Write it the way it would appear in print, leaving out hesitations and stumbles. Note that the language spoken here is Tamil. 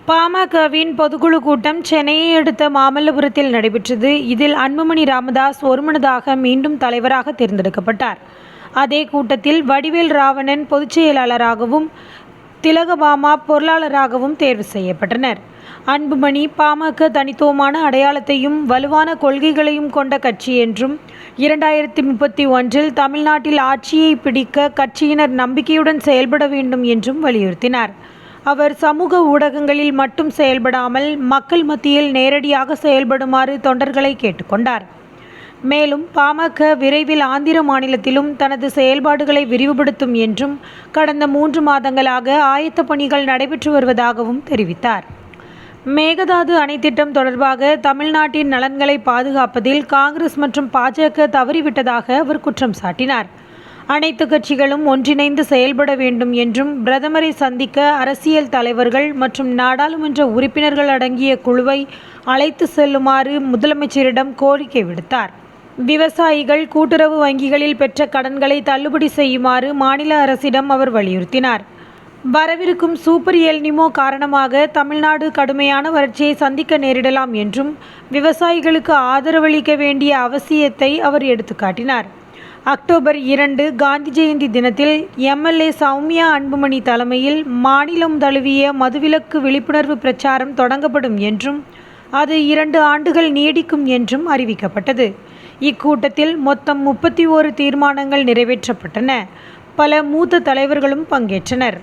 பாமகவின் பொதுக்குழு கூட்டம் சென்னையை அடுத்த மாமல்லபுரத்தில் நடைபெற்றது. இதில் அன்புமணி ராமதாஸ் ஒருமனதாக மீண்டும் தலைவராக தேர்ந்தெடுக்கப்பட்டார். அதே கூட்டத்தில் வடிவேல் ராவணன் பொதுச் செயலாளராகவும் திலகபாமா பொருளாளராகவும் தேர்வு செய்யப்பட்டனர். அன்புமணி பாமக தனித்துவமான அடையாளத்தையும் வலுவான கொள்கைகளையும் கொண்ட கட்சி என்றும் 2031 தமிழ்நாட்டில் ஆட்சியை பிடிக்க கட்சியினர் நம்பிக்கையுடன் செயல்பட வேண்டும் என்றும் வலியுறுத்தினார். அவர் சமூக ஊடகங்களில் மட்டும் செயல்படாமல் மக்கள் மத்தியில் நேரடியாக செயல்படுமாறு தொண்டர்களை கேட்டுக்கொண்டார். மேலும் பாமக விரைவில் ஆந்திர மாநிலத்திலும் தனது செயல்பாடுகளை விரிவுபடுத்தும் என்றும் கடந்த 3 மாதங்களாக ஆயத்த பணிகள் நடைபெற்று வருவதாகவும் தெரிவித்தார். மேகதாது அணை திட்டம் தொடர்பாக தமிழ்நாட்டின் நலன்களை பாதுகாப்பதில் காங்கிரஸ் மற்றும் பாஜக தவறிவிட்டதாக அவர் குற்றம் சாட்டினார். அனைத்து கட்சிகளும் ஒன்றிணைந்து செயல்பட வேண்டும் என்றும் பிரதமரை சந்திக்க அரசியல் தலைவர்கள் மற்றும் நாடாளுமன்ற உறுப்பினர்கள் அடங்கிய குழுவை அழைத்து செல்லுமாறு முதலமைச்சரிடம் கோரிக்கை விடுத்தார். விவசாயிகள் கூட்டுறவு வங்கிகளில் பெற்ற கடன்களை தள்ளுபடி செய்யுமாறு மாநில அரசிடம் அவர் வலியுறுத்தினார். வரவிருக்கும் சூப்பர் எல்னினோ காரணமாக தமிழ்நாடு கடுமையான வறட்சியை சந்திக்க நேரிடலாம் என்றும் விவசாயிகளுக்கு ஆதரவளிக்க வேண்டிய அவசியத்தை அவர் எடுத்துக்காட்டினார். அக்டோபர் 2 காந்தி ஜெயந்தி தினத்தில் எம்எல்ஏ சௌமியா அன்புமணி தலைமையில் மாநிலம் தழுவிய மதுவிலக்கு விழிப்புணர்வு பிரச்சாரம் தொடங்கப்படும் என்றும் அது 2 ஆண்டுகள் நீடிக்கும் என்றும் அறிவிக்கப்பட்டது. இக்கூட்டத்தில் மொத்தம் 31 தீர்மானங்கள் நிறைவேற்றப்பட்டன. பல மூத்த தலைவர்களும் பங்கேற்றனர்.